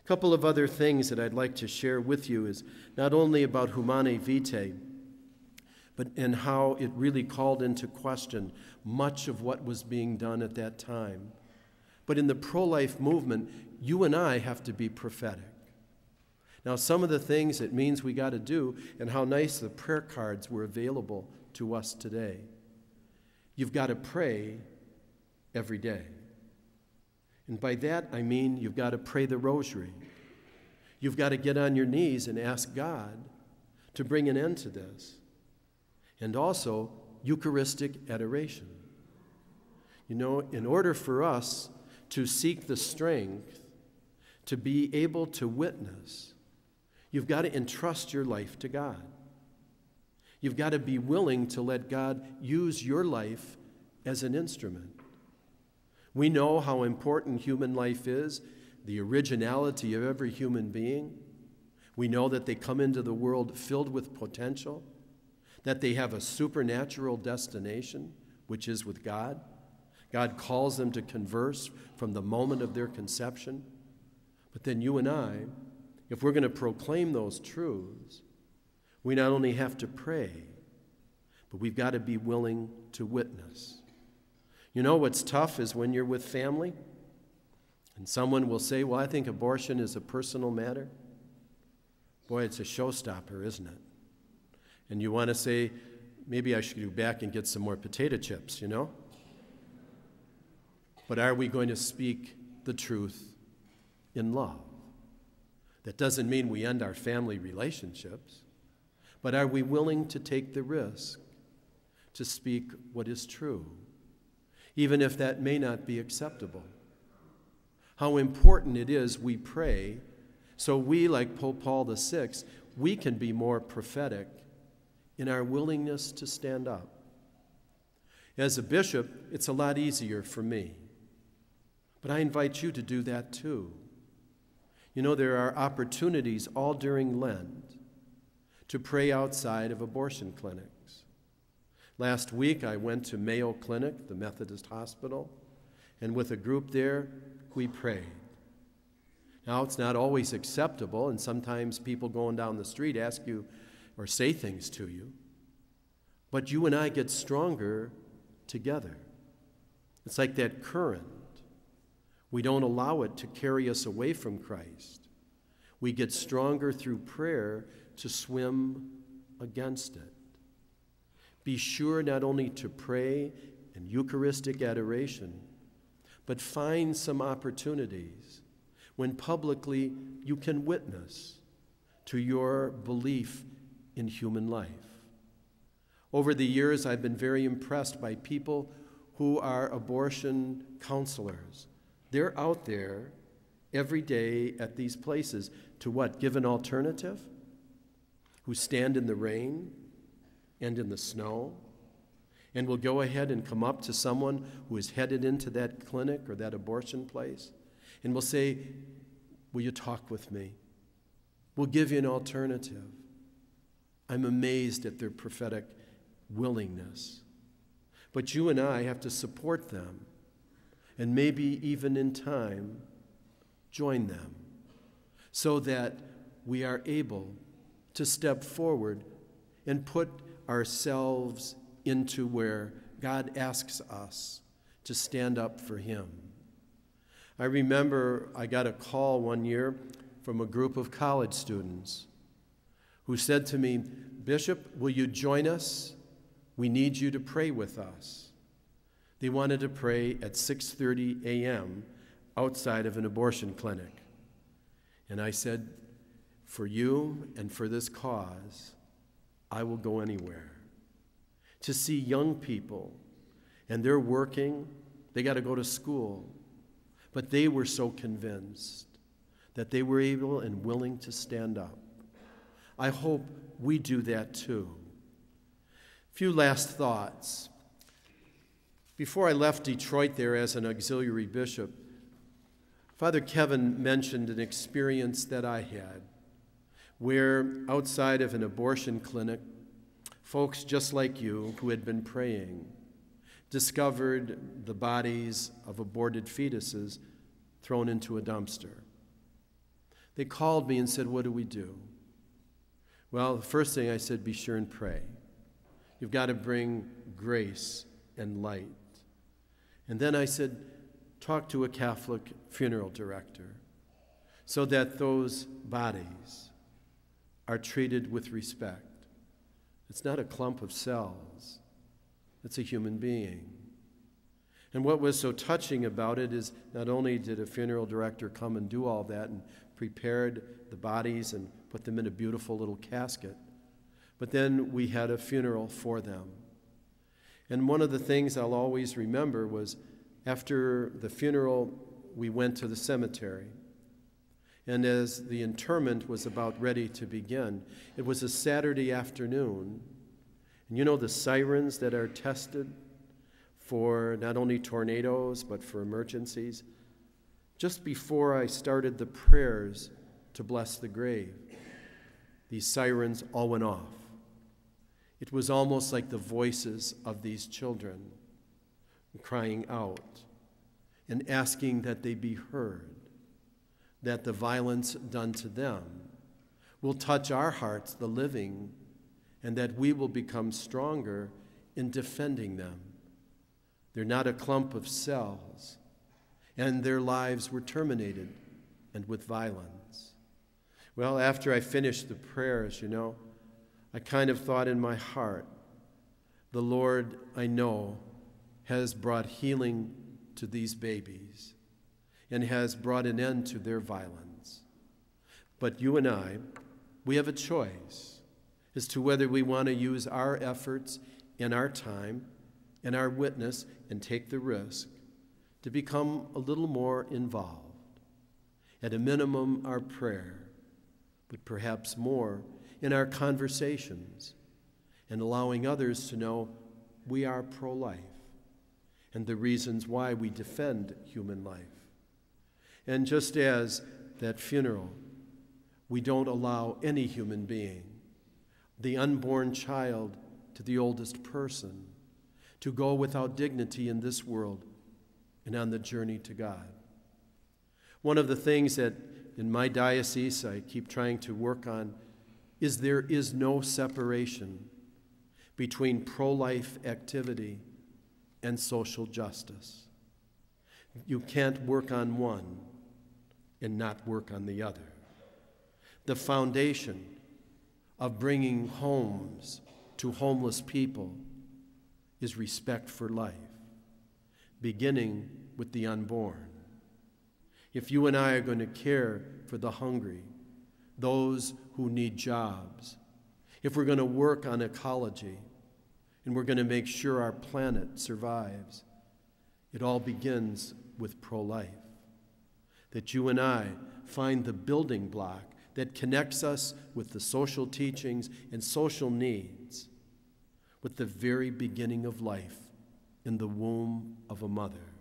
A couple of other things that I'd like to share with you is not only about Humanae Vitae, but and how it really called into question much of what was being done at that time. But in the pro-life movement, you and I have to be prophetic. Now, some of the things it means we got to do, and how nice the prayer cards were available to us today. You've got to pray every day. And by that, I mean you've got to pray the rosary. You've got to get on your knees and ask God to bring an end to this. And also, Eucharistic adoration. You know, in order for us to seek the strength to be able to witness, you've got to entrust your life to God. You've got to be willing to let God use your life as an instrument. We know how important human life is, the originality of every human being. We know that they come into the world filled with potential, that they have a supernatural destination, which is with God. God calls them to converse from the moment of their conception. But then you and I, if we're going to proclaim those truths, we not only have to pray, but we've got to be willing to witness. You know what's tough is when you're with family, and someone will say, well, I think abortion is a personal matter. Boy, it's a showstopper, isn't it? And you want to say, maybe I should go back and get some more potato chips, you know? But are we going to speak the truth in love? That doesn't mean we end our family relationships, but are we willing to take the risk to speak what is true, even if that may not be acceptable? How important it is we pray so we, like Pope Paul VI, we can be more prophetic in our willingness to stand up. As a bishop, it's a lot easier for me, but I invite you to do that too. You know, there are opportunities all during Lent to pray outside of abortion clinics. Last week, I went to Mayo Clinic, the Methodist hospital, and with a group there, we prayed. Now, it's not always acceptable, and sometimes people going down the street ask you or say things to you, but you and I get stronger together. It's like that current. We don't allow it to carry us away from Christ. We get stronger through prayer to swim against it. Be sure not only to pray in Eucharistic adoration, but find some opportunities when publicly you can witness to your belief in human life. Over the years, I've been very impressed by people who are abortion counselors. They're out there every day at these places to what? Give an alternative? Who stand in the rain and in the snow and will go ahead and come up to someone who is headed into that clinic or that abortion place and will say, will you talk with me? We'll give you an alternative. I'm amazed at their prophetic willingness. But you and I have to support them and maybe even in time join them so that we are able to step forward and put ourselves into where God asks us to stand up for Him. I remember I got a call one year from a group of college students who said to me, Bishop, will you join us? We need you to pray with us. They wanted to pray at 6:30 a.m. outside of an abortion clinic. And I said, for you and for this cause, I will go anywhere. To see young people, and they're working, they got to go to school, but they were so convinced that they were able and willing to stand up. I hope we do that too. A few last thoughts. Before I left Detroit there as an auxiliary bishop, Father Kevin mentioned an experience that I had where outside of an abortion clinic, folks just like you who had been praying discovered the bodies of aborted fetuses thrown into a dumpster. They called me and said, what do we do? Well, the first thing I said, be sure and pray. You've got to bring grace and light. And then I said, talk to a Catholic funeral director so that those bodies are treated with respect. It's not a clump of cells. It's a human being. And what was so touching about it is not only did a funeral director come and do all that and prepared the bodies and put them in a beautiful little casket, but then we had a funeral for them. And one of the things I'll always remember was after the funeral, we went to the cemetery. And as the interment was about ready to begin, it was a Saturday afternoon. And you know the sirens that are tested for not only tornadoes, but for emergencies? Just before I started the prayers to bless the grave, these sirens all went off. It was almost like the voices of these children crying out and asking that they be heard, that the violence done to them will touch our hearts, the living, and that we will become stronger in defending them. They're not a clump of cells, and their lives were terminated, and with violence. Well, after I finished the prayers, I kind of thought in my heart, the Lord, I know, has brought healing to these babies and has brought an end to their violence. But you and I, we have a choice as to whether we want to use our efforts and our time and our witness and take the risk to become a little more involved. At a minimum, our prayer, but perhaps more in our conversations and allowing others to know we are pro-life and the reasons why we defend human life. And just as that funeral, we don't allow any human being, the unborn child to the oldest person, to go without dignity in this world and on the journey to God. One of the things that in my diocese I keep trying to work on is there is no separation between pro-life activity and social justice. You can't work on one and not work on the other. The foundation of bringing homes to homeless people is respect for life, beginning with the unborn. If you and I are going to care for the hungry, those who need jobs, if we're going to work on ecology, and we're going to make sure our planet survives, it all begins with pro-life. That you and I find the building block that connects us with the social teachings and social needs with the very beginning of life in the womb of a mother.